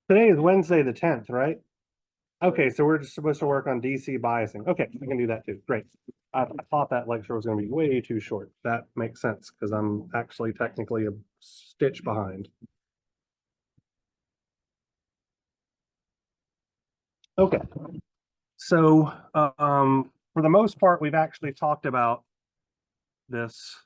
Today is Wednesday the 10th, right? Okay, so we're just supposed to work on DC biasing. Okay, we can do that too. Great. I thought that lecture was going to be way too short. That makes sense because I'm actually technically a stitch behind. Okay, so for the most part, we've actually talked about this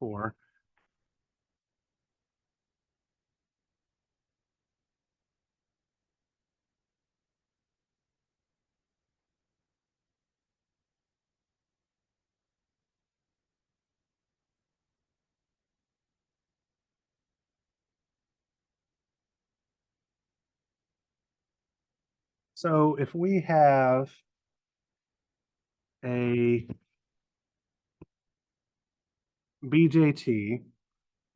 before. So if we have a BJT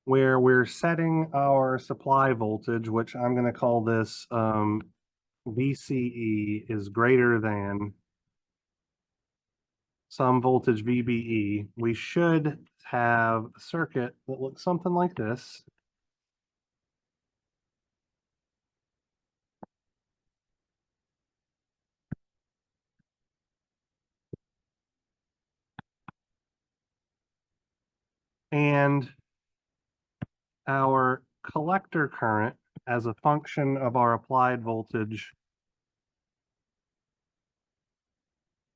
where we're setting our supply voltage, which I'm going to call this VCE is greater than some voltage VBE, we should have a circuit that looks something like this. And our collector current as a function of our applied voltage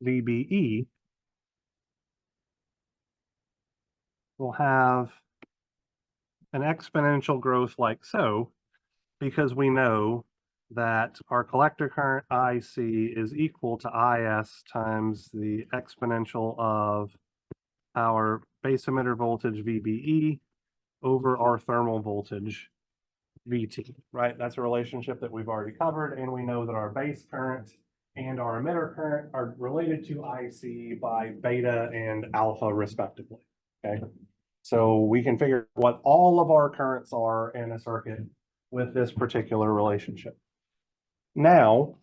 VBE will have an exponential growth like so, because we know that our collector current IC is equal to IS times the exponential of our base emitter voltage VBE over our thermal voltage VT, right? That's a relationship that we've already covered, and we know that our base current and our emitter current are related to IC by beta and alpha respectively, okay? So we can figure what all of our currents are in a circuit with this particular relationship. Now,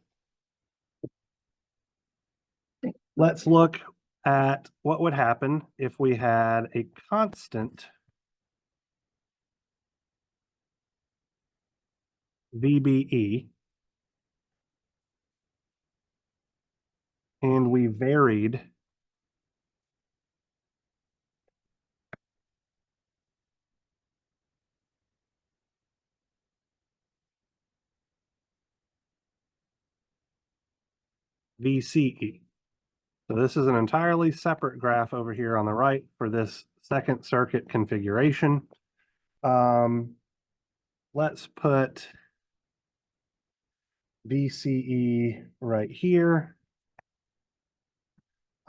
let's look at what would happen if we had a constant VBE and we varied VCE. So this is an entirely separate graph over here on the right for this second circuit configuration. Let's put VCE right here,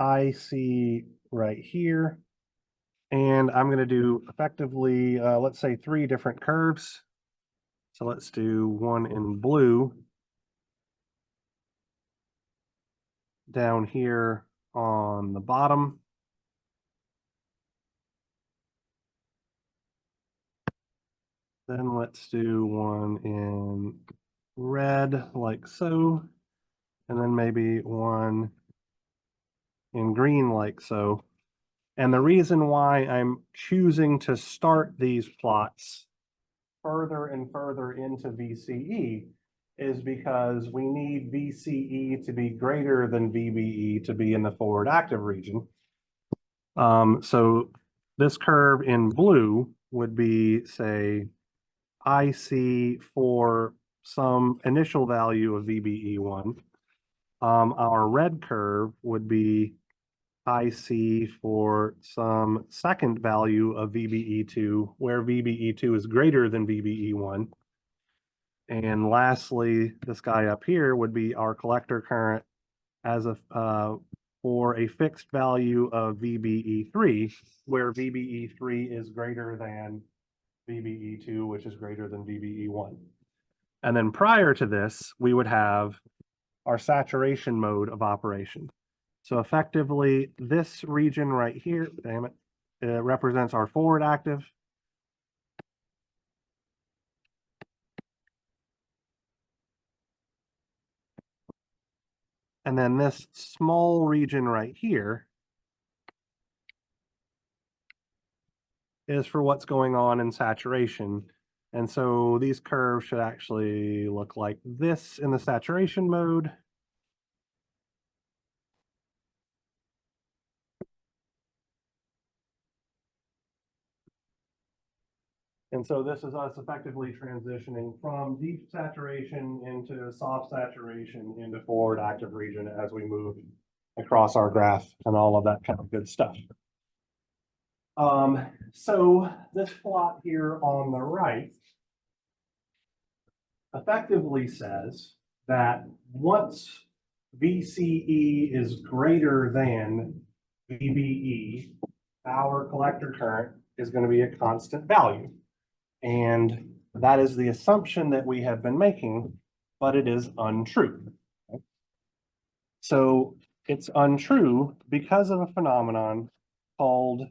IC right here, and I'm going to do effectively, let's say 3 different curves. So let's do one in blue down here on the bottom. Then let's do one in red like so, and then maybe one in green like so. And the reason why I'm choosing to start these plots further and further into VCE is because we need VCE to be greater than VBE to be in the forward active region. So this curve in blue would be, say, IC for some initial value of VBE1. Our red curve would be IC for some second value of VBE2, where VBE2 is greater than VBE1. And lastly, this guy up here would be our collector current as a for a fixed value of VBE3, where VBE3 is greater than VBE2, which is greater than VBE1. And then prior to this, we would have our saturation mode of operation. So effectively, this region right here, damn it, represents our forward active. And then this small region right here is for what's going on in saturation. And so these curves should actually look like this in the saturation mode. And so this is us effectively transitioning from deep saturation into soft saturation into forward active region as we move across our graph and all of that kind of good stuff. So this plot here on the right effectively says that once VCE is greater than VBE, our collector current is going to be a constant value. And that is the assumption that we have been making, but it is untrue. So it's untrue because of a phenomenon called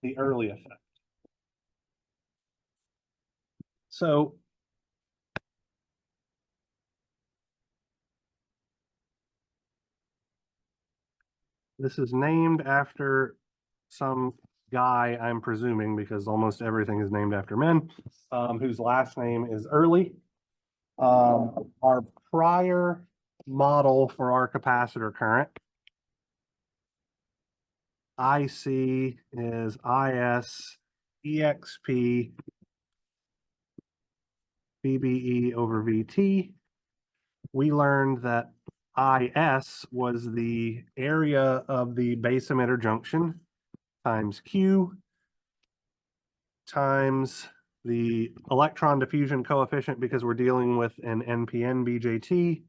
the early effect. So this is named after some guy, I'm presuming, because almost everything is named after men, whose last name is Early. Our prior model for our capacitor current, IC is IS EXP VBE over VT. We learned that IS was the area of the base emitter junction times Q times the electron diffusion coefficient, because we're dealing with an NPN BJT,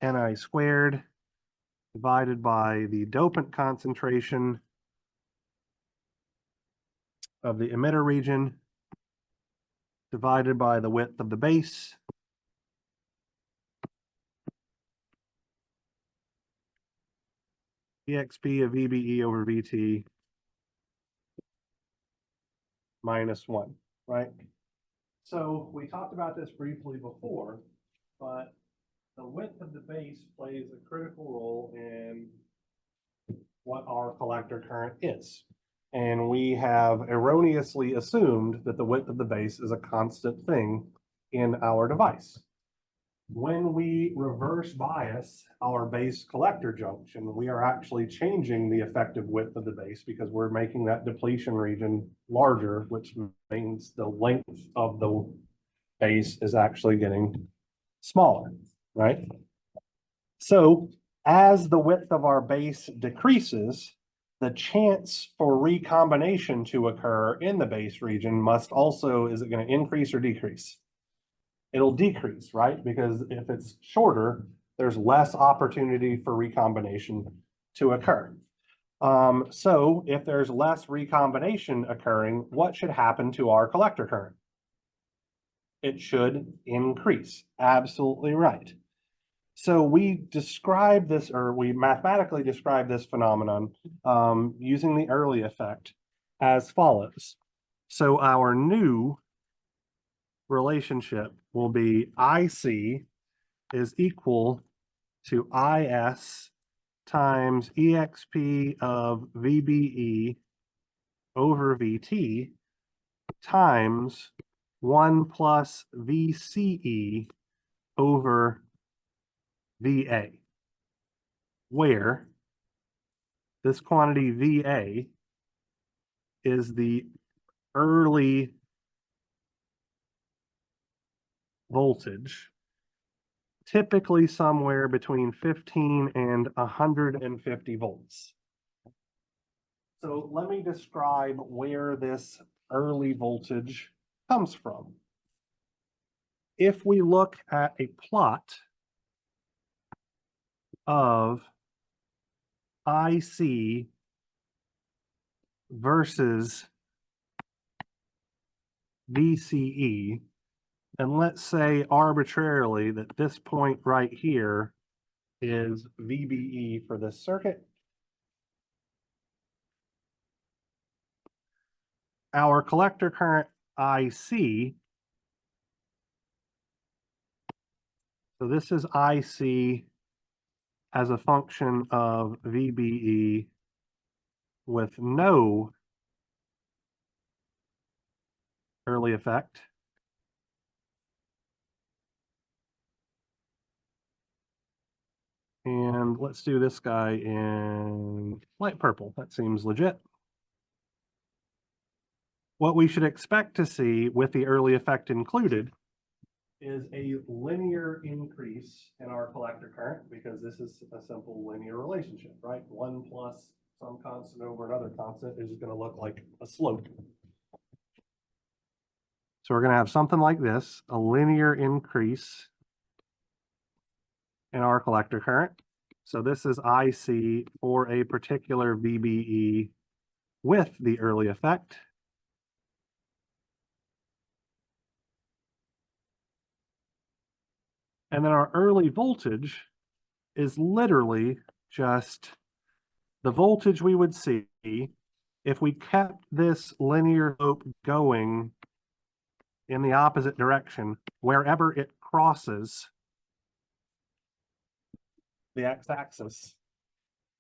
Ni squared divided by the dopant concentration of the emitter region divided by the width of the base EXP of VBE over VT minus 1, right? So we talked about this briefly before, but the width of the base plays a critical role in what our collector current is. And we have erroneously assumed that the width of the base is a constant thing in our device. When we reverse bias our base collector junction, we are actually changing the effective width of the base because we're making that depletion region larger, which means the length of the base is actually getting smaller, right? So as the width of our base decreases, the chance for recombination to occur in the base region must also, is it going to increase or decrease? It'll decrease, right? Because if it's shorter, there's less opportunity for recombination to occur. So if there's less recombination occurring, what should happen to our collector current? It should increase. Absolutely right. So we describe this, or we mathematically describe this phenomenon using the early effect as follows. So our new relationship will be IC is equal to IS times EXP of VBE over VT times 1 plus VCE over VA, where this quantity VA is the early voltage, typically somewhere between 15 and 150 volts. So let me describe where this early voltage comes from. If we look at a plot of IC versus VCE, and let's say arbitrarily that this point right here is VBE for this circuit. Our collector current IC, so this is IC as a function of VBE with no early effect. And let's do this guy in light purple. That seems legit. What we should expect to see with the early effect included is a linear increase in our collector current, because this is a simple linear relationship, right? 1 plus some constant over another constant is going to look like a slope. So we're going to have something like this, a linear increase in our collector current. So this is IC for a particular VBE with the early effect. And then our early voltage is literally just the voltage we would see if we kept this linear slope going in the opposite direction wherever it crosses the x-axis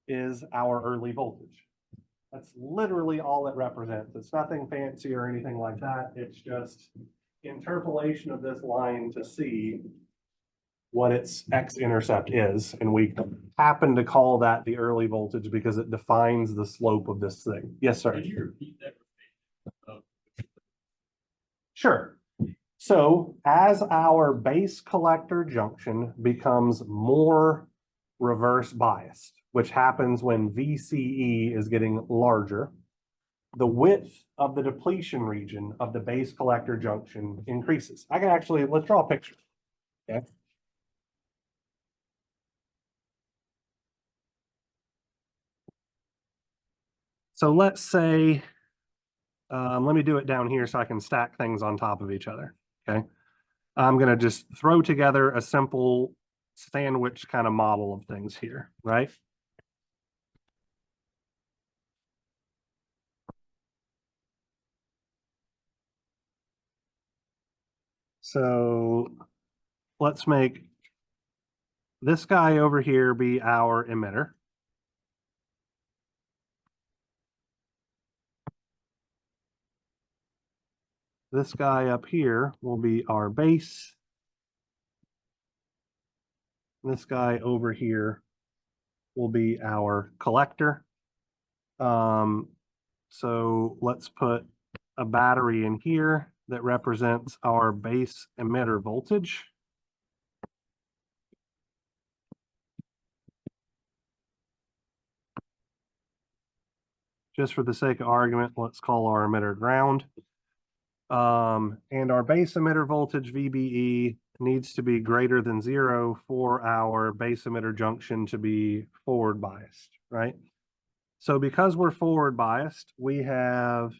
is our early voltage. That's literally all it represents. It's nothing fancy or anything like that. It's just interpolation of this line to see what its x-intercept is, and we happen to call that the early voltage because it defines the slope of this thing. Yes, sir. Can you repeat that? Sure. So as our base collector junction becomes more reverse biased, which happens when VCE is getting larger, the width of the depletion region of the base collector junction increases. I can actually, let's draw a picture. Okay. So let's say, let me do it down here so I can stack things on top of each other, okay? I'm gonna just throw together a simple sandwich kind of model of things here, right? So let's make this guy over here be our emitter. This guy up here will be our base. This guy over here will be our collector. So let's put a battery in here that represents our base emitter voltage. Just for the sake of argument, let's call our emitter ground. And our base emitter voltage VBE needs to be greater than 0 for our base emitter junction to be forward biased, right? So because we're forward biased, we have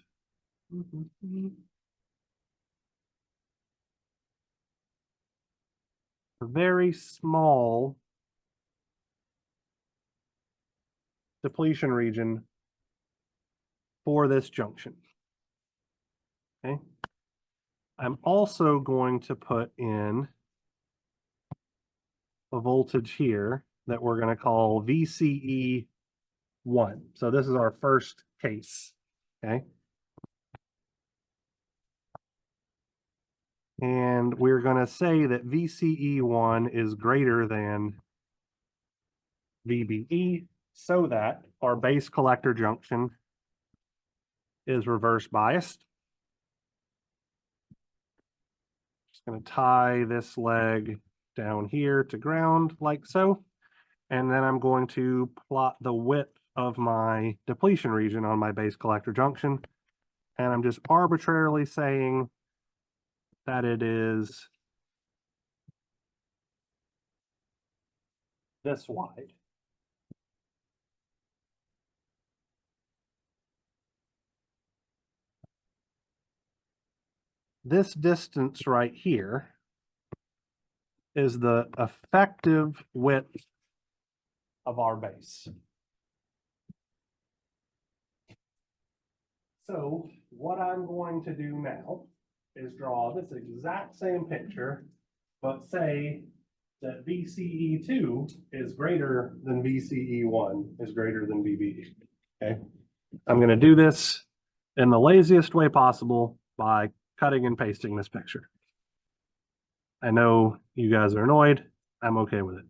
a very small depletion region for this junction. Okay. I'm also going to put in a voltage here that we're going to call VCE 1. So this is our first case. Okay. And we're going to say that VCE 1 is greater than VBE so that our base collector junction is reverse biased. Just going to tie this leg down here to ground like so. And then I'm going to plot the width of my depletion region on my base collector junction. And I'm just arbitrarily saying that it is this wide. This distance right here is the effective width of our base. So what I'm going to do now is draw this exact same picture, but say that VCE2 is greater than VCE1 is greater than VBE. Okay. I'm going to do this in the laziest way possible by cutting and pasting this picture. I know you guys are annoyed. I'm okay with it.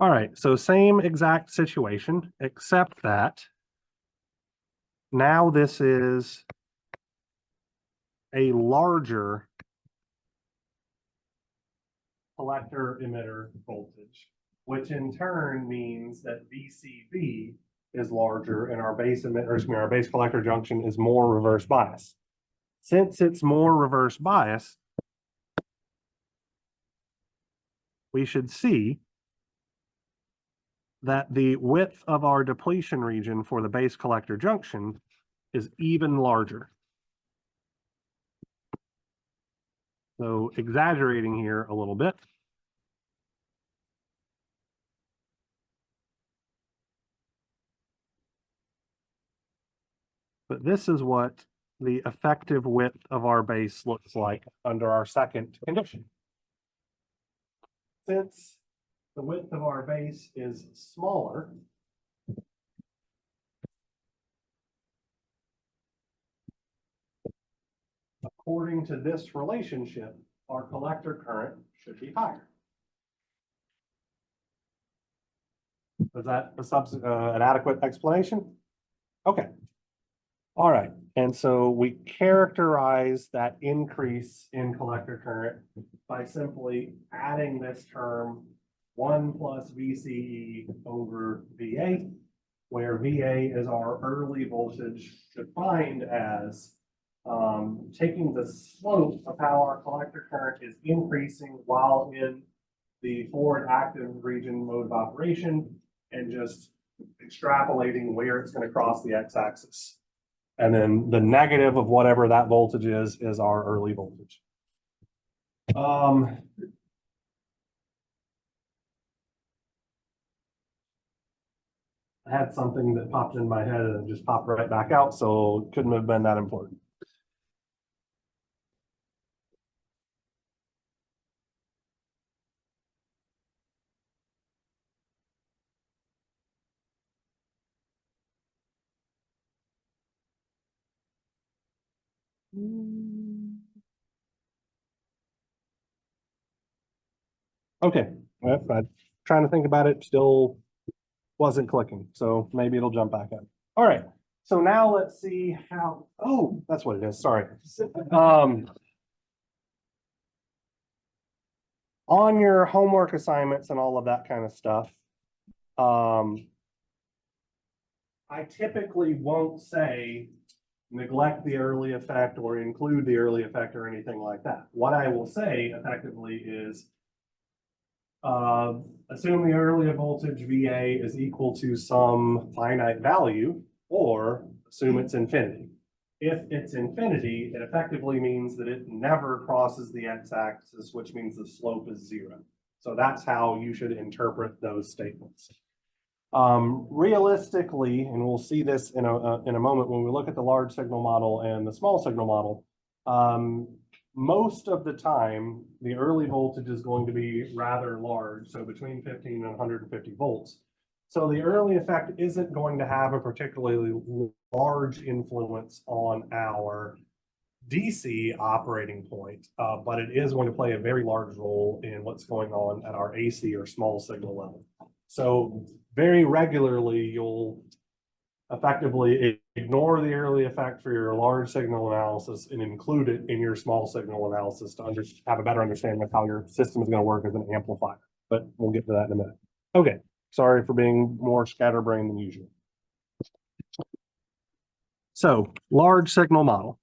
All right, so same exact situation, except that now this is a larger collector emitter voltage, which in turn means that VCB is larger and our base emitter, excuse me, our base collector junction is more reverse bias. Since it's more reverse bias, we should see that the width of our depletion region for the base collector junction is even larger. So exaggerating here a little bit. But this is what the effective width of our base looks like under our second condition. Since the width of our base is smaller, according to this relationship, our collector current should be higher. Is that an adequate explanation? Okay. All right. And so we characterize that increase in collector current by simply adding this term 1 plus VCE over VA, where VA is our early voltage defined as taking the slope of how our collector current is increasing while in the forward active region mode of operation and just extrapolating where it's going to cross the x-axis. And then the negative of whatever that voltage is our early voltage. I had something that popped in my head and it just popped right back out, so couldn't have been that important. Okay, well, I'm trying to think about it, still wasn't clicking, so maybe it'll jump back up. All right, so now let's see how, oh, that's what it is, sorry. On your homework assignments and all of that kind of stuff, I typically won't say neglect the early effect or include the early effect or anything like that. What I will say effectively is assume the early voltage VA is equal to some finite value, or assume it's infinity. If it's infinity, it effectively means that it never crosses the x-axis, which means the slope is 0. So that's how you should interpret those statements. Realistically, and we'll see this in a moment when we look at the large signal model and the small signal model, most of the time, the early voltage is going to be rather large, so between 15 and 150 volts. So the early effect isn't going to have a particularly large influence on our DC operating point, but it is going to play a very large role in what's going on at our AC or small signal level. So very regularly, you'll effectively ignore the early effect for your large signal analysis and include it in your small signal analysis to have a better understanding of how your system is going to work as an amplifier. But we'll get to that in a minute. Okay, sorry for being more scatterbrained than usual. So, large signal model.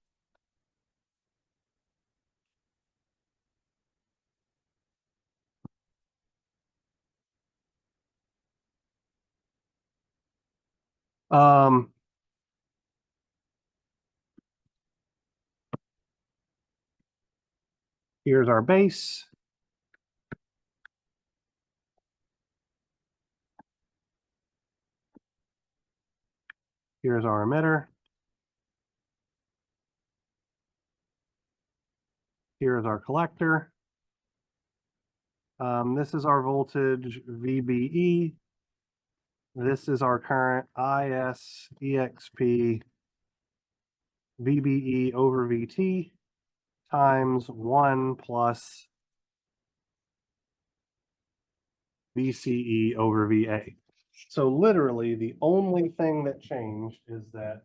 Here's our base. Here's our emitter. Here's our collector. This is our voltage VBE. This is our current IS EXP VBE over VT times 1 plus VCE over VA. So literally the only thing that changed is that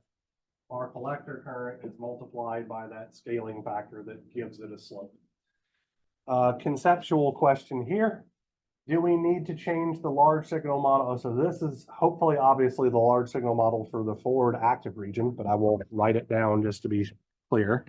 our collector current is multiplied by that scaling factor that gives it a slope. Conceptual question here. Do we need to change the large signal model? So this is hopefully obviously the large signal model for the forward active region, but I will write it down just to be clear.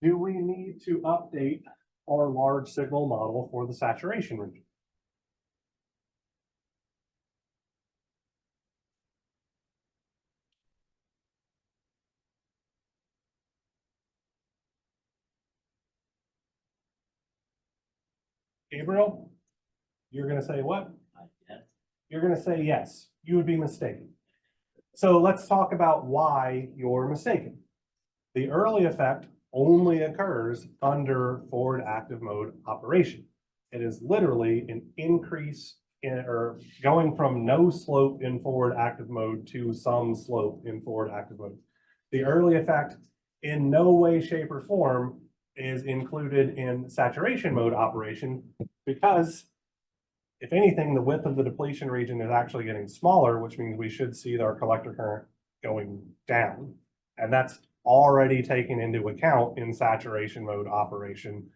Do we need to update our large signal model for the saturation region? Gabriel, you're going to say what? Yes. You're going to say yes. You would be mistaken. So let's talk about why you're mistaken. The early effect only occurs under forward active mode operation. It is literally an increase in, or going from no slope in forward active mode to some slope in forward active mode. The early effect in no way, shape, or form is included in saturation mode operation because if anything, the width of the depletion region is actually getting smaller, which means we should see our collector current going down. And that's already taken into account in saturation mode operation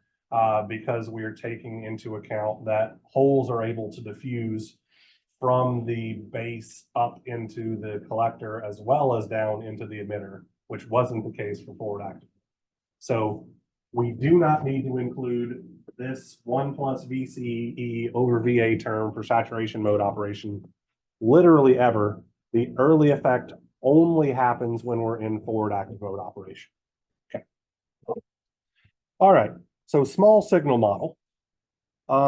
because we're taking into account that holes are able to diffuse from the base up into the collector as well as down into the emitter, which wasn't the case for forward active. So we do not need to include this 1 plus VCE over VA term for saturation mode operation literally ever. The early effect only happens when we're in forward active mode operation. Okay. All right. So small signal model.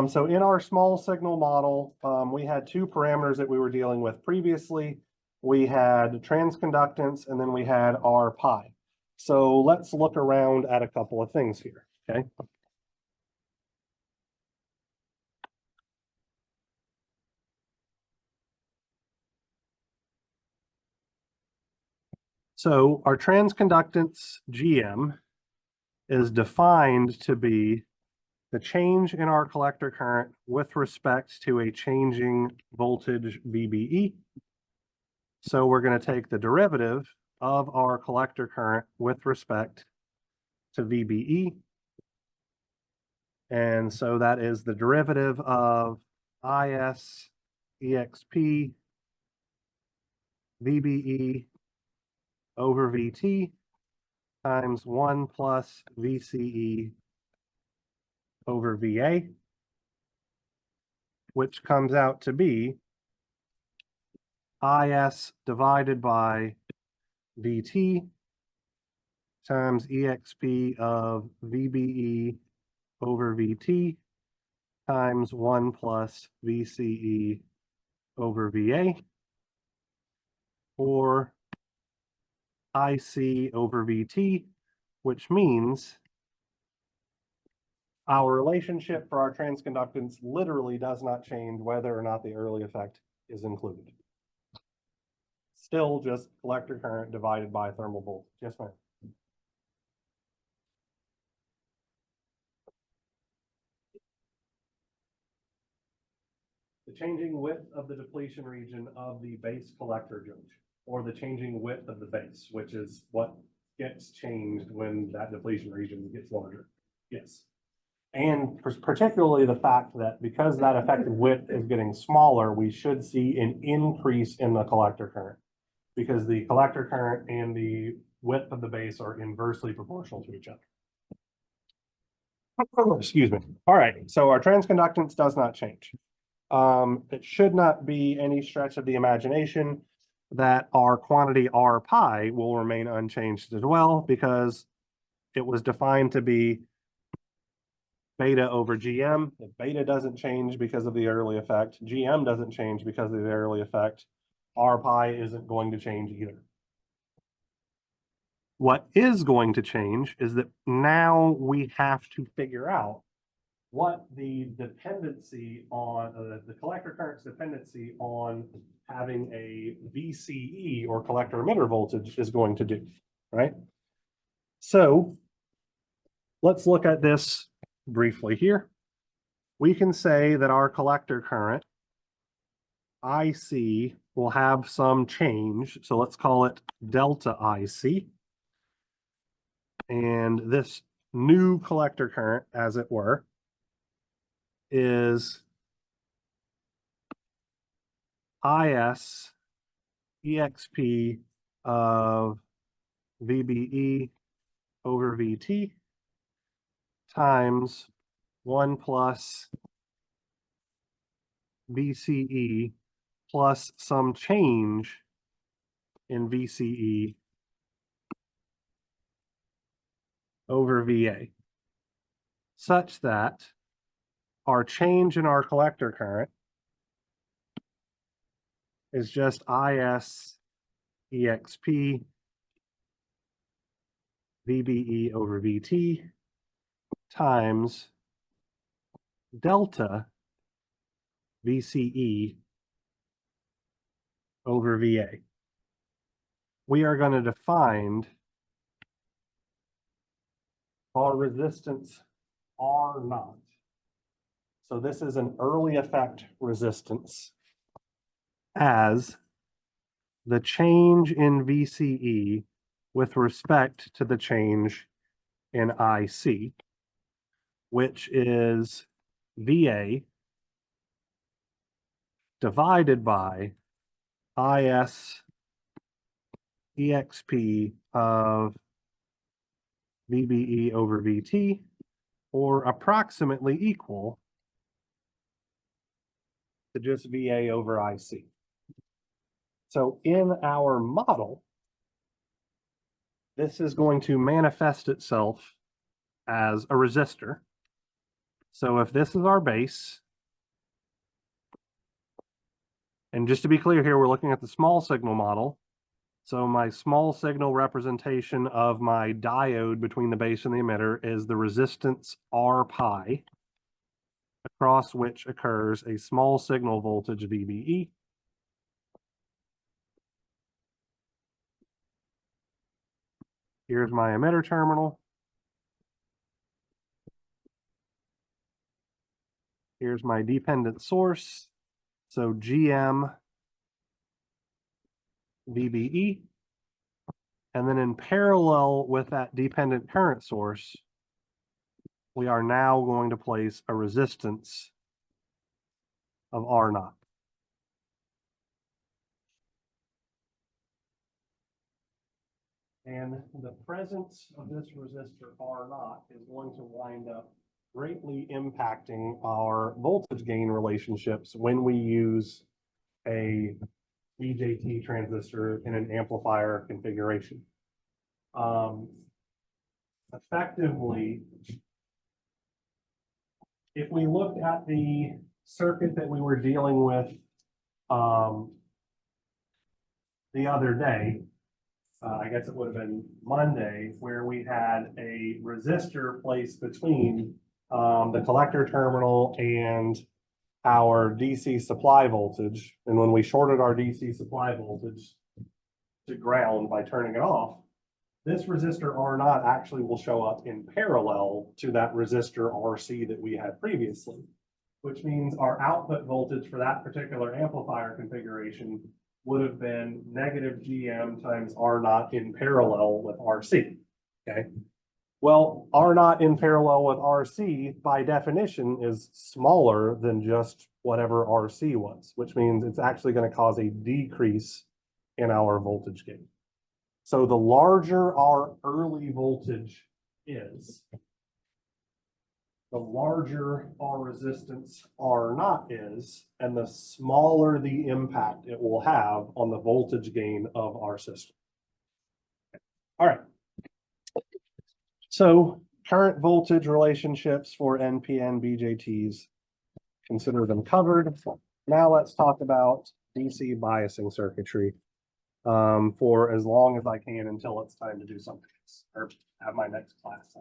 So in our small signal model, we had two parameters that we were dealing with previously. We had transconductance and then we had our pi. So let's look around at a couple of things here, okay? So our transconductance GM is defined to be the change in our collector current with respect to a changing voltage VBE. So we're going to take the derivative of our collector current with respect to VBE. And so that is the derivative of IS EXP VBE over VT times 1 plus VCE over VA, which comes out to be IS divided by VT times EXP of VBE over VT times 1 plus VCE over VA, or IC over VT, which means our relationship for our transconductance literally does not change whether or not the early effect is included. Still just collector current divided by thermal voltage. Yes, ma'am. The changing width of the depletion region of the base collector junction, or the changing width of the base, which is what gets changed when that depletion region gets larger. Yes. And particularly the fact that because that effective width is getting smaller, we should see an increase in the collector current because the collector current and the width of the base are inversely proportional to each other. Excuse me. All right, so our transconductance does not change. It should not be any stretch of the imagination that our quantity R pi will remain unchanged as well because it was defined to be beta over GM. If beta doesn't change because of the early effect, GM doesn't change because of the early effect. R pi isn't going to change either. What is going to change is that now we have to figure out what the dependency on the collector current's dependency on having a VCE or collector emitter voltage is going to do, right? So let's look at this briefly here. We can say that our collector current IC will have some change. So let's call it delta IC. And this new collector current, as it were, is IS EXP of VBE over VT times 1 plus VCE plus some change in VCE over VA, such that our change in our collector current is just IS EXP VBE over VT times delta VCE over VA. We are going to define our resistance R naught. So this is an early effect resistance as the change in VCE with respect to the change in IC, which is VA divided by IS EXP of VBE over VT, or approximately equal to just VA over IC. So in our model, this is going to manifest itself as a resistor. So if this is our base, and just to be clear here, we're looking at the small signal model. So my small signal representation of my diode between the base and the emitter is the resistance R pi, across which occurs a small signal voltage VBE. Here's my emitter terminal. Here's my dependent source. So GM VBE. And then in parallel with that dependent current source, we are now going to place a resistance of R naught. And the presence of this resistor R naught is going to wind up greatly impacting our voltage gain relationships when we use a BJT transistor in an amplifier configuration. Effectively, if we look at the circuit that we were dealing with the other day, I guess it would have been Monday, where we had a resistor placed between the collector terminal and our DC supply voltage. And when we shorted our DC supply voltage to ground by turning it off, this resistor R naught actually will show up in parallel to that resistor RC that we had previously, which means our output voltage for that particular amplifier configuration would have been negative GM times R naught in parallel with RC, okay? Well, R naught in parallel with RC by definition is smaller than just whatever RC was, which means it's actually going to cause a decrease in our voltage gain. So the larger our early voltage is, the larger our resistance R naught is, and the smaller the impact it will have on the voltage gain of our system. All right. So current voltage relationships for NPN BJTs, consider them covered. Now let's talk about DC biasing circuitry for as long as I can until it's time to do something else or have my next class.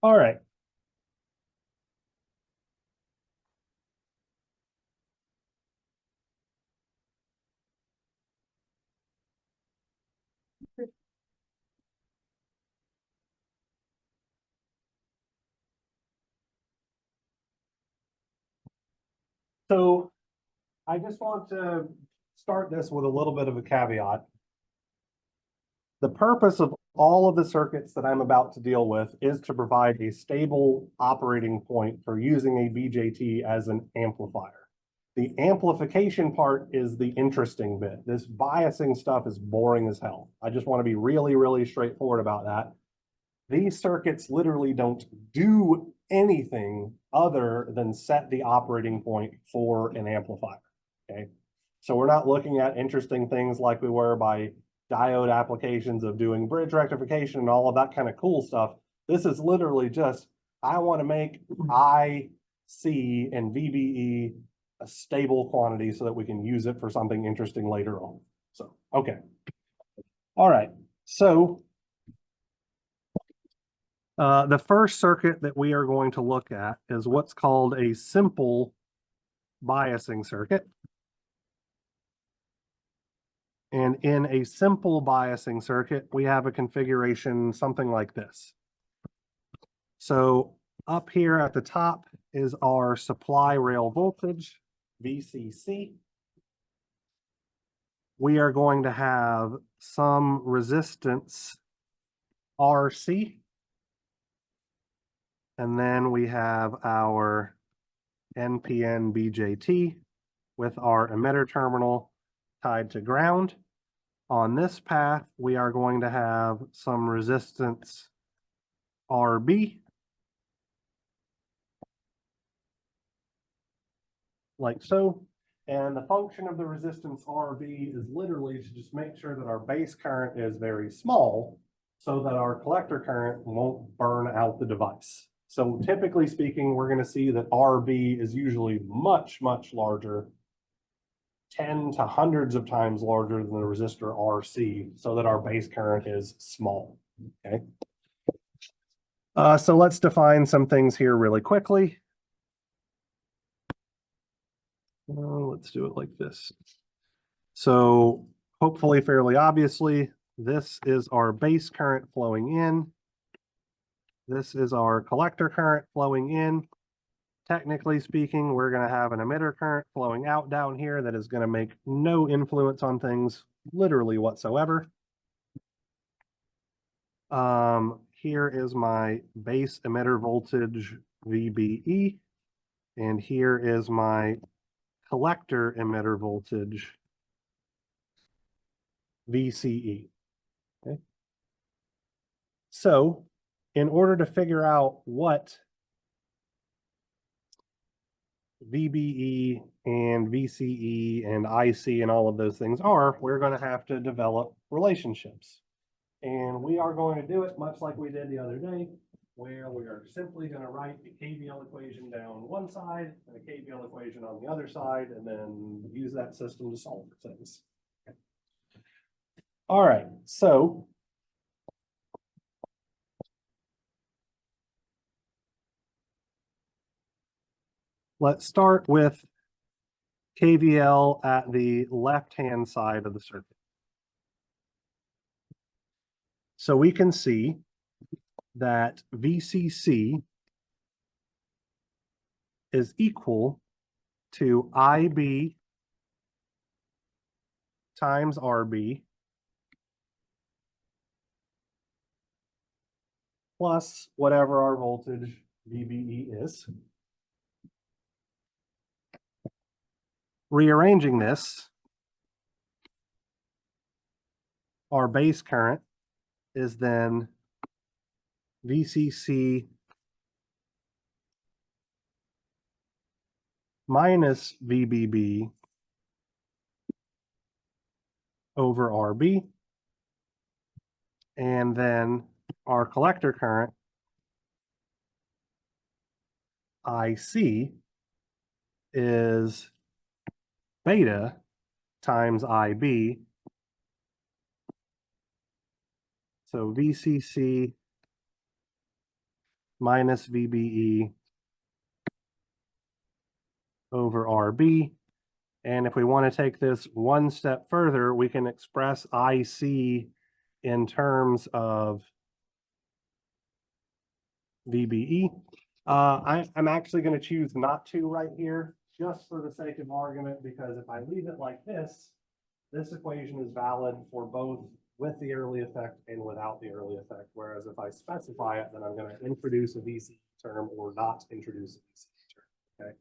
All right. So I just want to start this with a little bit of a caveat. The purpose of all of the circuits that I'm about to deal with is to provide a stable operating point for using a BJT as an amplifier. The amplification part is the interesting bit. This biasing stuff is boring as hell. I just want to be really, really straightforward about that. These circuits literally don't do anything other than set the operating point for an amplifier, okay? So we're not looking at interesting things like we were by diode applications of doing bridge rectification and all of that kind of cool stuff. This is literally just, I want to make I, C, and VBE a stable quantity so that we can use it for something interesting later on. So, okay. All right. So the first circuit that we are going to look at is what's called a simple biasing circuit. And in a simple biasing circuit, we have a configuration something like this. So up here at the top is our supply rail voltage, VCC. We are going to have some resistance, RC. And then we have our NPN BJT with our emitter terminal tied to ground. On this path, we are going to have some resistance RB, like so. And the function of the resistance RB is literally to just make sure that our base current is very small so that our collector current won't burn out the device. So typically speaking, we're going to see that RB is usually much, much larger, 10 to hundreds of times larger than the resistor RC, so that our base current is small, okay? So let's define some things here really quickly. Let's do it like this. So hopefully fairly obviously, this is our base current flowing in. This is our collector current flowing in. Technically speaking, we're going to have an emitter current flowing out down here that is going to make no influence on things literally whatsoever. Here is my base emitter voltage VBE, and here is my collector emitter voltage VCE. Okay. So in order to figure out what VBE and VCE and IC and all of those things are, we're going to have to develop relationships. And we are going to do it much like we did the other day, where we are simply going to write the KVL equation down one side and a KVL equation on the other side, and then use that system to solve for things. Okay. All right, so let's start with KVL at the left-hand side of the circuit. So we can see that VCC is equal to IB times RB plus whatever our voltage VBE is. Rearranging this, our base current is then VCC minus VBB over RB. And then our collector current, IC, is beta times IB. So VCC minus VBE over RB. And if we want to take this one step further, we can express IC in terms of VBE. I'm actually going to choose not to right here, just for the sake of argument, because if I leave it like this equation is valid for both with the early effect and without the early effect. Whereas if I specify it, then I'm going to introduce a VCE term or not introduce a VCE term. Okay.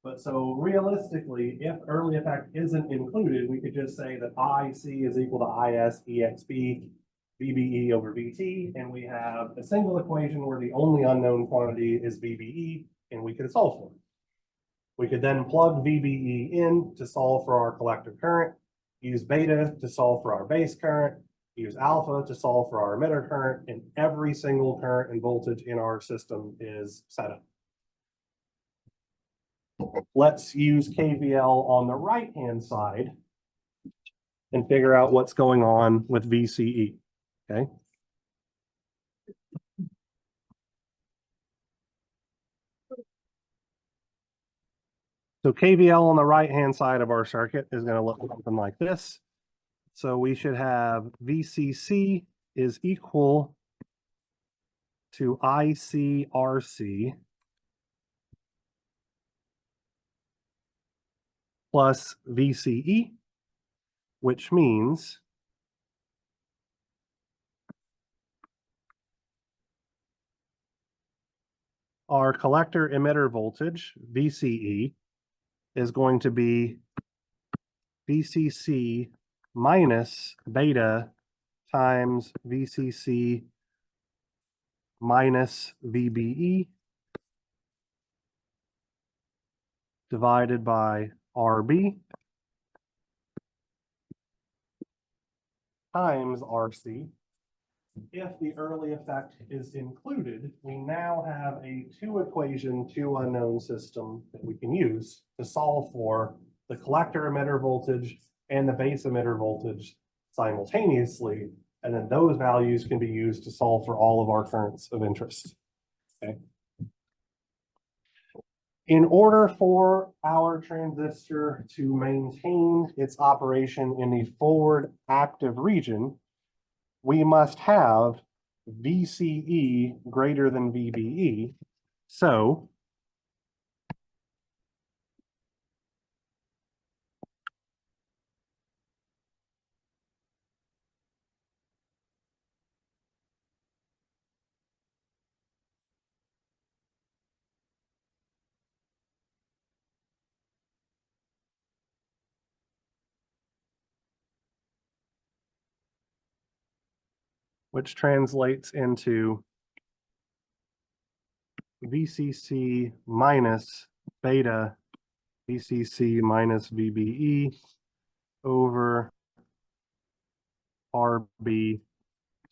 But so realistically, if early effect isn't included, we could just say that IC is equal to IS EXP VBE over VT, and we have a single equation where the only unknown quantity is VBE, and we could solve for it. We could then plug VBE in to solve for our collector current, use beta to solve for our base current, use alpha to solve for our emitter current, and every single current and voltage in our system is set up. Let's use KVL on the right-hand side and figure out what's going on with VCE, okay? So KVL on the right-hand side of our circuit is going to look something like this. So we should have VCC is equal to ICRC plus VCE, which means our collector emitter voltage, VCE, is going to be VCC minus beta times VCC minus VBE divided by RB times RC. If the early effect is included, we now have a two-equation, two unknown system that we can use to solve for the collector emitter voltage and the base emitter voltage simultaneously. And then those values can be used to solve for all of our currents of interest. Okay. In order for our transistor to maintain its operation in the forward active region, we must have VCE greater than VBE. So which translates into VCC minus beta VCC minus VBE over RB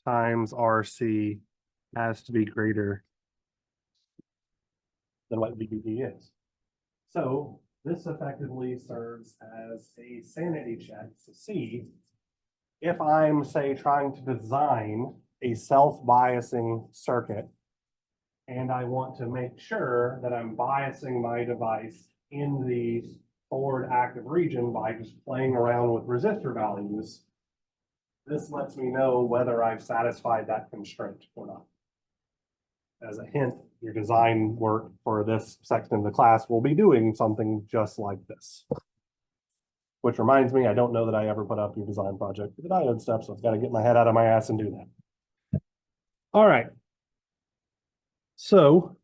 times RC has to be greater than what VBE is. So this effectively serves as a sanity check to see if I'm, say, trying to design a self-biasing circuit and I want to make sure that I'm biasing my device in the forward active region by just playing around with resistor values, this lets me know whether I've satisfied that constraint or not. As a hint, your design work for this section of the class will be doing something just like this. Which reminds me, I don't know that I ever put up your design project for the diode step, so I've got to get my head out of my ass and do that. All right. So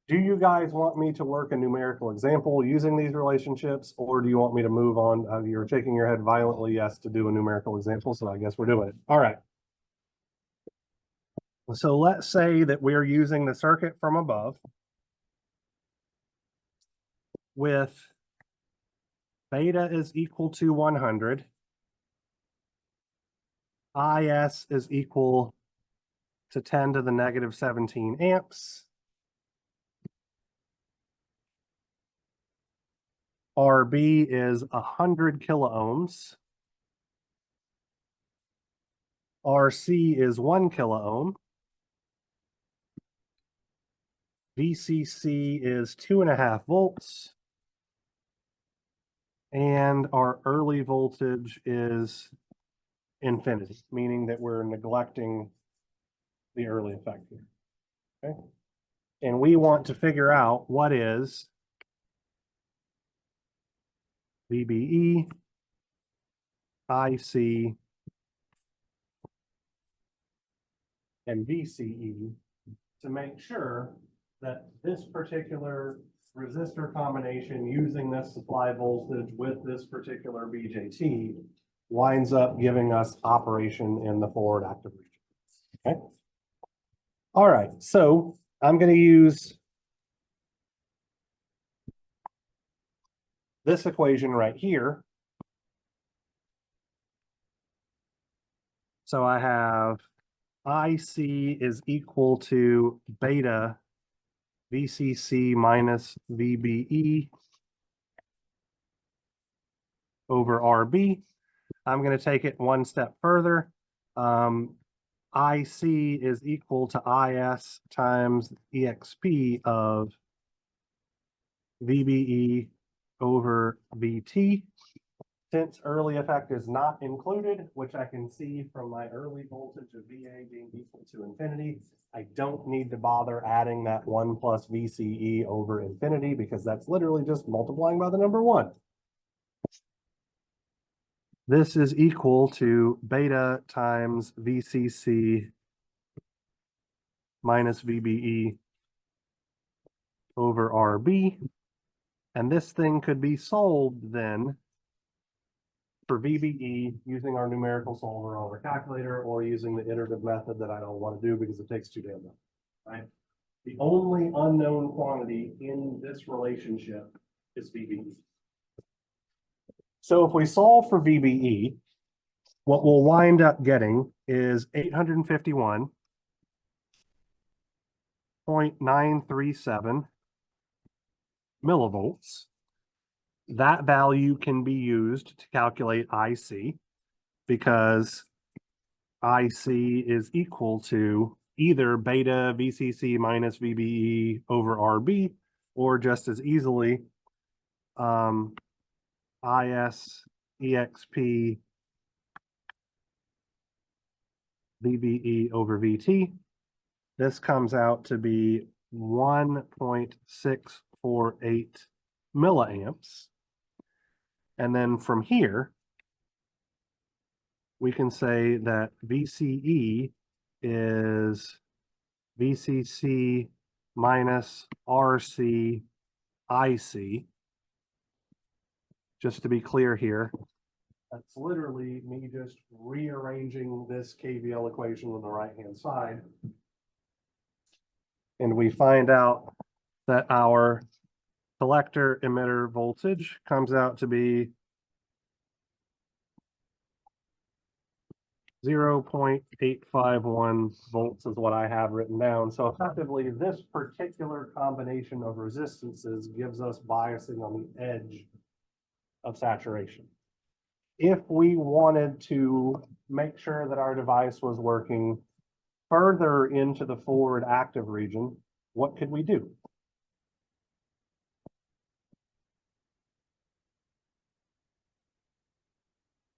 do you guys want me to work a numerical example using these relationships, or do you want me to move on? You're shaking your head violently yes to do a numerical example, so I guess we're doing it. All right. So let's say that we're using the circuit from above with beta is equal to 100, IS is equal to 10 to the negative 17 amps, RB is 100 kiloohms, RC is 1 kiloohm, VCC is 2.5 volts, and our early voltage is infinity, meaning that we're neglecting the early effect here. Okay. And we want to figure out what is VBE, IC, and VCE to make sure that this particular resistor combination using this supply voltage with this particular BJT winds up giving us operation in the forward active region. Okay. All right, so I'm going to use this equation right here. So I have IC is equal to beta VCC minus VBE over RB. I'm going to take it one step further. IC is equal to IS times EXP of VBE over VT. Since early effect is not included, which I can see from my early voltage of VA being equal to infinity, I don't need to bother adding that 1 plus VCE over infinity because that's literally just multiplying by the number 1. This is equal to beta times VCC minus VBE over RB. And this thing could be solved then for VBE using our numerical solver on our calculator or using the iterative method that I don't want to do because it takes too damn long, right? The only unknown quantity in this relationship is VBE. So if we solve for VBE, what we'll wind up getting is 851.937 millivolts. That value can be used to calculate IC because IC is equal to either beta VCC minus VBE over RB, or just as easily IS EXP VBE over VT. This comes out to be 1.648 milliamps. And then from here, we can say that VCE is VCC minus RC IC. Just to be clear here, that's literally me just rearranging this KVL equation on the right-hand side. And we find out that our collector emitter voltage comes out to be 0.851 volts is what I have written down. So effectively, this particular combination of resistances gives us biasing on the edge of saturation. If we wanted to make sure that our device was working further into the forward active region, what could we do?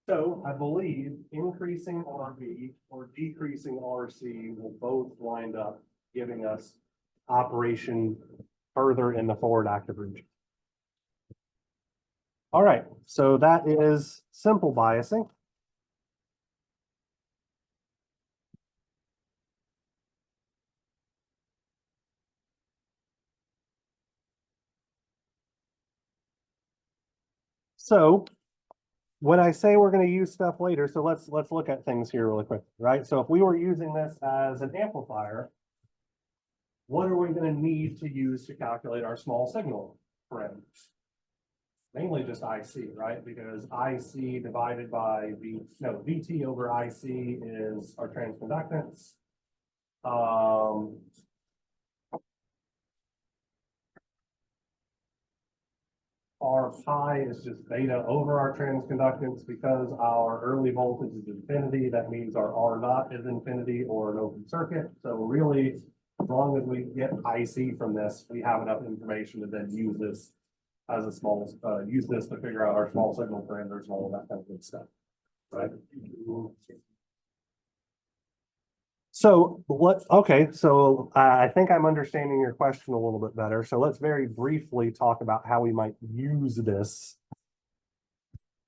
So I believe increasing RB or decreasing RC will both wind up giving us operation further in the forward active region. All right, so that is simple biasing. So when I say we're going to use stuff later, so let's look at things here really quick, right? So if we were using this as an amplifier, what are we going to need to use to calculate our small signal parameters? Mainly just IC, right? Because IC divided by VT over IC is our transconductance. Our pi is just beta over our transconductance. Because our early voltage is infinity, that means our R naught is infinity or an open circuit. So really, as long as we get IC from this, we have enough information to then use this as a small, use this to figure out our small signal parameters and all of that kind of good stuff, right? So okay, so I think I'm understanding your question a little bit better. So let's very briefly talk about how we might use this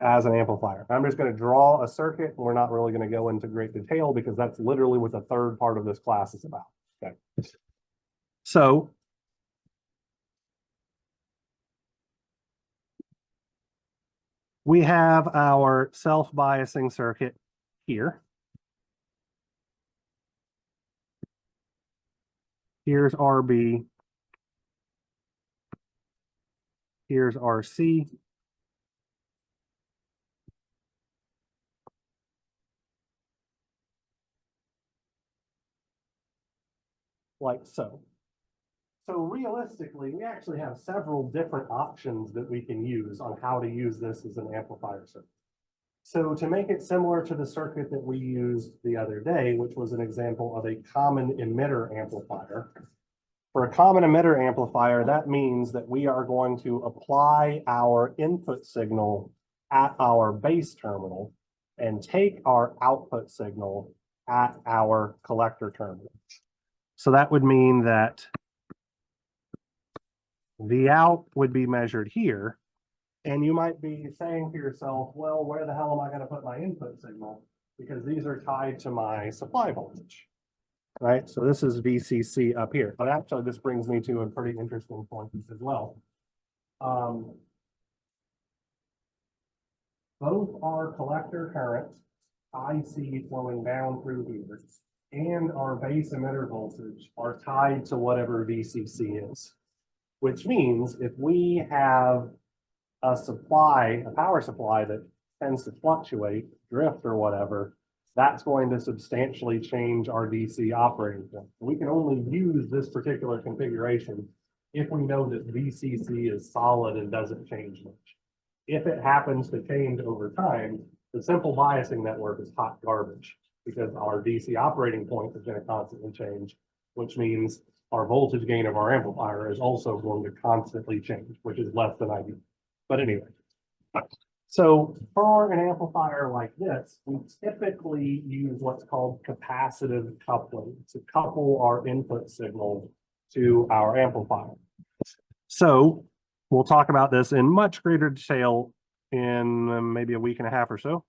as an amplifier. I'm just going to draw a circuit. We're not really going to go into great detail because that's literally what the third part of this class is about. Okay. So we have our self-biasing circuit here. Here's RB. Here's RC. Like so. So realistically, we actually have several different options that we can use on how to use this as an amplifier circuit. So to make it similar to the circuit that we used the other day, which was an example of a common emitter amplifier. For a common emitter amplifier, that means that we are going to apply our input signal at our base terminal and take our output signal at our collector terminal. So that would mean that the out would be measured here. And you might be saying to yourself, well, where the hell am I going to put my input signal? Because these are tied to my supply voltage, right? So this is VCC up here. But actually, this brings me to a pretty interesting point as well. Both our collector current, IC flowing down through here, and our base emitter voltage are tied to whatever VCC is. Which means if we have a power supply that tends to fluctuate, drift or whatever, that's going to substantially change our DC operating point. We can only use this particular configuration if we know that VCC is solid and doesn't change much. If it happens to change over time, the simple biasing network is hot garbage because our DC operating point is going to constantly change, which means our voltage gain of our amplifier is also going to constantly change, which is less than ideal. But anyway, so for an amplifier like this, we typically use what's called capacitive coupling to couple our input signal to our amplifier. So we'll talk about this in much greater detail in maybe a week and a half or so.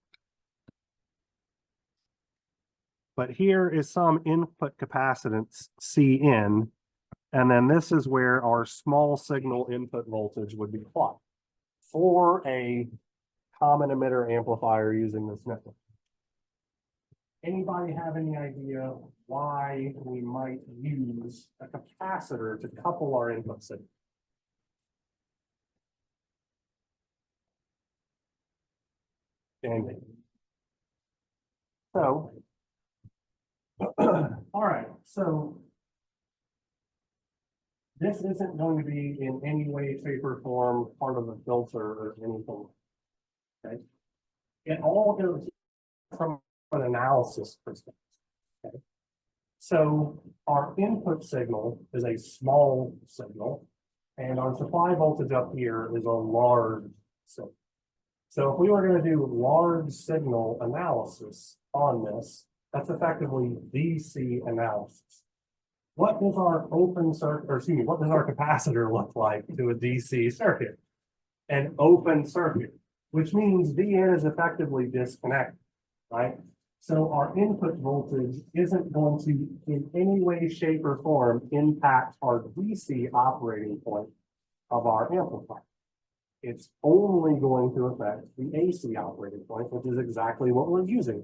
But here is some input capacitance Cn, and then this is where our small signal input voltage would be plotted for a common emitter amplifier using this network. Anybody have any idea why we might use a capacitor to couple our input signal? And so, all right, so this isn't going to be in any way, shape, or form part of the filter or anything. Okay. It all goes from an analysis perspective. Okay. So our input signal is a small signal, and our supply voltage up here is a large signal. So if we were going to do large signal analysis on this, that's effectively DC analysis. What does our open circuit, or excuse me, what does our capacitor look like to a DC circuit? An open circuit, which means VN is effectively disconnected, right? So our input voltage isn't going to, in any way, shape, or form, impact our DC operating point of our amplifier. it's only going to affect the AC operating point, which is exactly what we're using.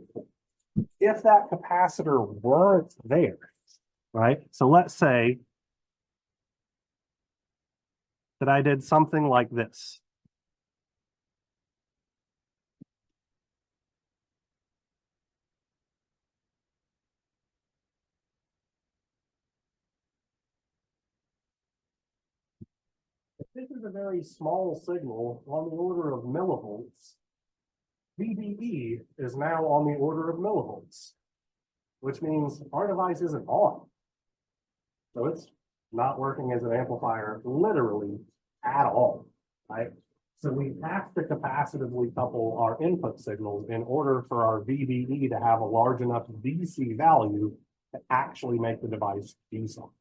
If that capacitor weren't there, right? So let's say that I did something like this. If this is a very small signal on the order of millivolts, VBE is now on the order of millivolts, which means our device isn't on. So it's not working as an amplifier literally at all, right? So we have to capacitively couple our input signals in order for our VBE to have a large enough DC value to actually make the device do something.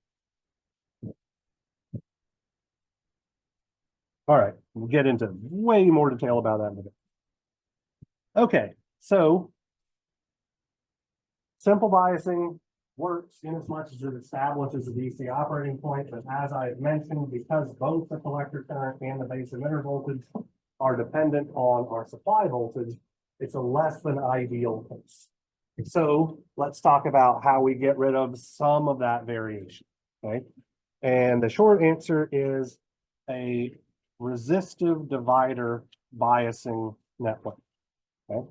All right, we'll get into way more detail about that in a bit. Okay, so simple biasing works in as much as it establishes a DC operating point, but as I've mentioned, because both the collector current and the base emitter voltage are dependent on our supply voltage, it's a less than ideal case. So let's talk about how we get rid of some of that variation, okay? And the short answer is a resistive divider biasing network, okay?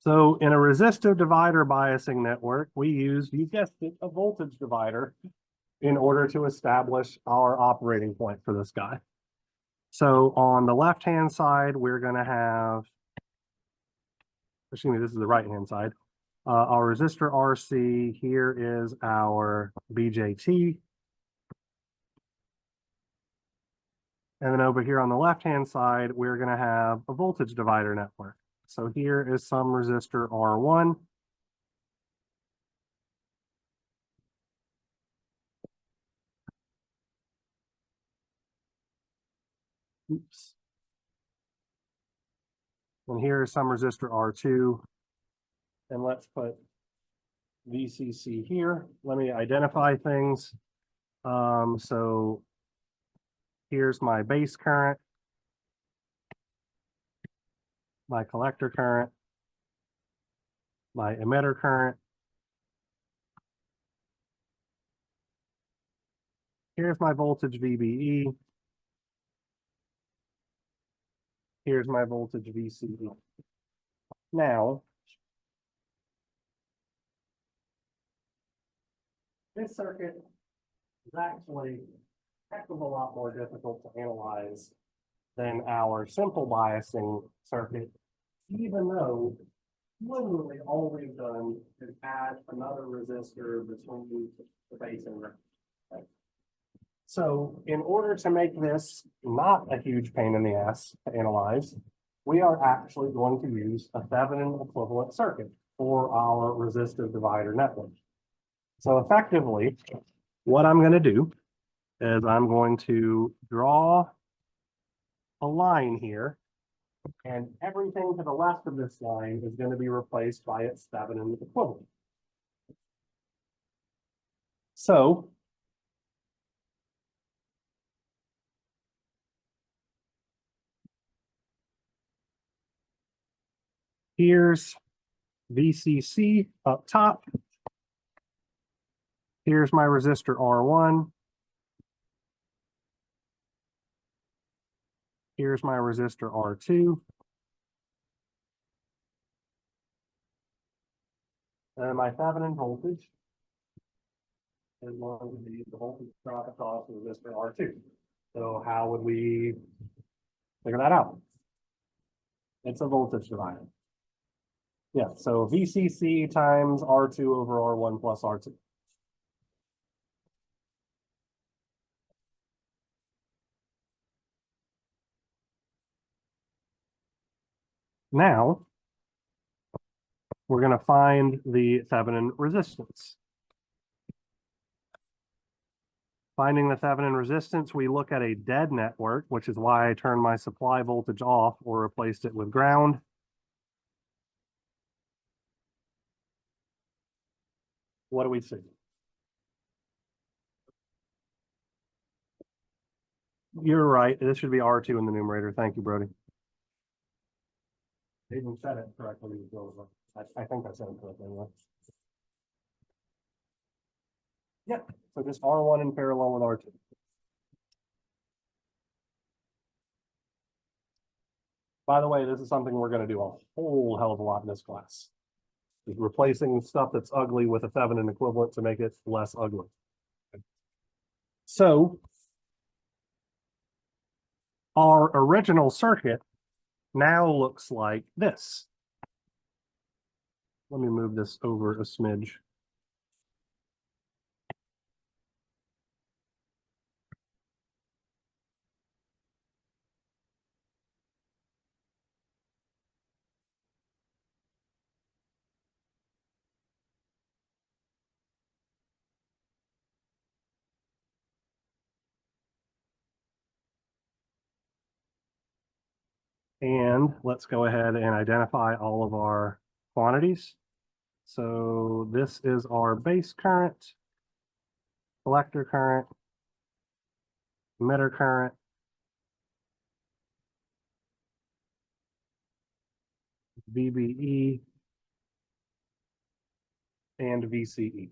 So in a resistive divider biasing network, we use, you guessed it, a voltage divider in order to establish our operating point for this guy. So on the left-hand side, we're going to have, excuse me, this is the right-hand side. Our resistor RC, here is our BJT. And then over here on the left-hand side, we're going to have a voltage divider network. So here is some resistor R1. Oops. And here is some resistor R2. And let's put VCC here. Let me identify things. So here's my base current, my collector current, my emitter current. Here's my voltage VBE. Here's my voltage VCE. Now, this circuit is actually a heck of a lot more difficult to analyze than our simple biasing circuit, even though literally all we've done is add another resistor between the base and ground. Okay. So in order to make this not a huge pain in the ass to analyze, we are actually going to use a Thevenin equivalent circuit for our resistive divider network. So effectively, what I'm going to do is I'm going to draw a line here, and everything to the left of this line is going to be replaced by its Thevenin equivalent. So here's VCC up top. Here's my resistor R1. Here's my resistor R2. And my Thevenin voltage is going to be the voltage drop across the resistor R2. So how would we figure that out? It's a voltage divider. Yeah, so VCC times R2 over R1 plus R2. Now, we're going to find the Thevenin resistance. Finding the Thevenin resistance, we look at a dead network, which is why I turned my supply voltage off or replaced it with ground. What do we see? You're right. This should be R2 in the numerator. Thank you, Brody. I even said it correctly. I think I said it correctly anyway. Yep. So just R1 in parallel with R2. By the way, this is something we're going to do a whole hell of a lot in this class. Is replacing stuff that's ugly with a Thevenin equivalent to make it less ugly. So our original circuit now looks like this. Let me move this over a smidge. And let's go ahead and identify all of our quantities. So this is our base current, collector current, emitter current, VBE, and VCE.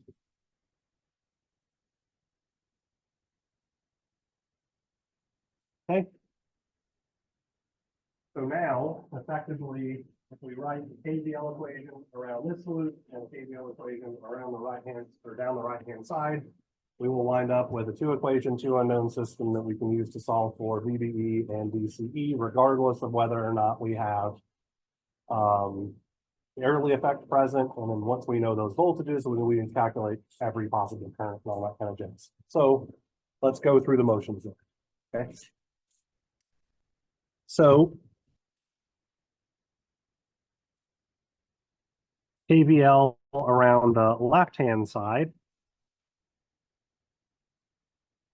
Okay. So now, effectively, if we write the KVL equation around this loop and the KVL equation around the right-hand or down the right-hand side, we will wind up with a two-equation, two unknown system that we can use to solve for VBE and VCE, regardless of whether or not we have the early effect present. And then once we know those voltages, we can calculate every possible current and all that kind of jazz. So let's go through the motions there. Okay. So KVL around the left-hand side,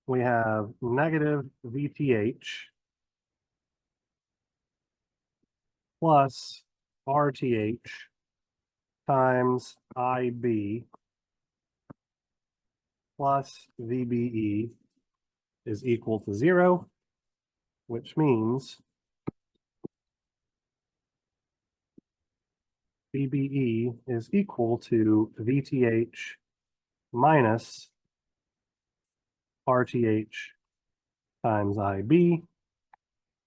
we have negative VTH plus RTH times IB plus VBE is equal to 0, which means VBE is equal to VTH minus RTH times IB,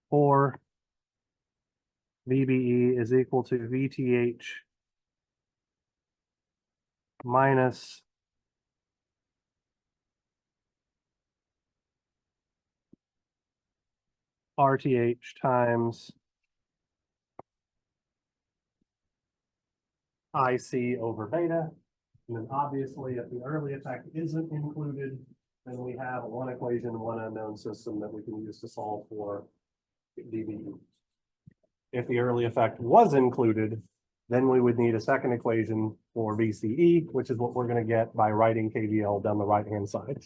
or VBE is equal to VTH minus RTH times IC over beta. And then obviously, if the early effect isn't included, then we have one equation, one unknown system that we can use to solve for VBE. If the early effect was included, then we would need a second equation for VCE, which is what we're going to get by writing KVL down the right-hand side.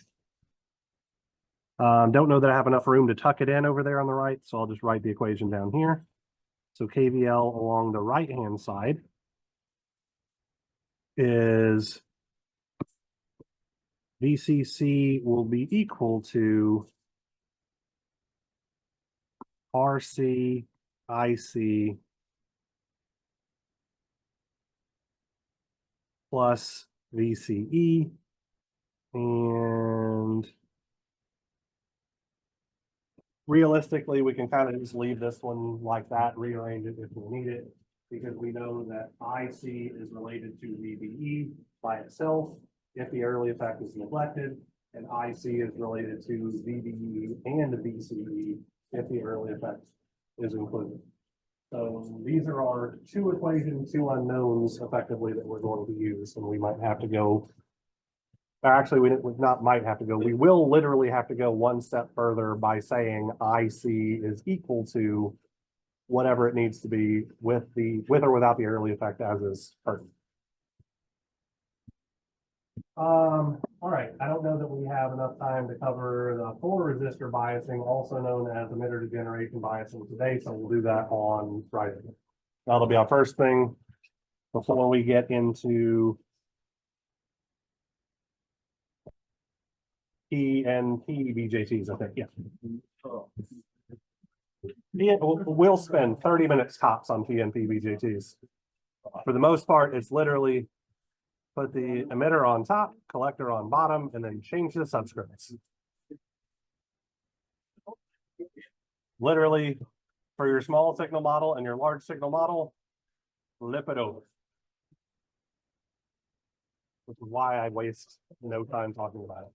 Don't know that I have enough room to tuck it in over there on the right, so I'll just write the equation down here. So KVL along the right-hand side is VCC will be equal to RC IC plus VCE, and realistically, we can kind of just leave this one like that, rearrange it if we need it, because we know that IC is related to VBE by itself if the early effect is neglected, and IC is related to VBE and VCE if the early effect is included. So these are our two equations, two unknowns effectively that we're going to use, and we might have to go, actually we not might have to go, we will literally have to go one step further by saying IC is equal to whatever it needs to be with or without the early effect as is current. All right, I don't know that we have enough time to cover the full resistor biasing, also known as emitter to generation biasing today, so we'll do that on Friday. That'll be our first thing before we get into PNP BJTs, I think, yeah. Yeah, we'll spend 30 minutes tops on PNP BJTs. For the most part, it's literally put the emitter on top, collector on bottom, and then change the subscripts. Literally, for your small signal model and your large signal model, flip it over. Which is why I waste no time talking about it.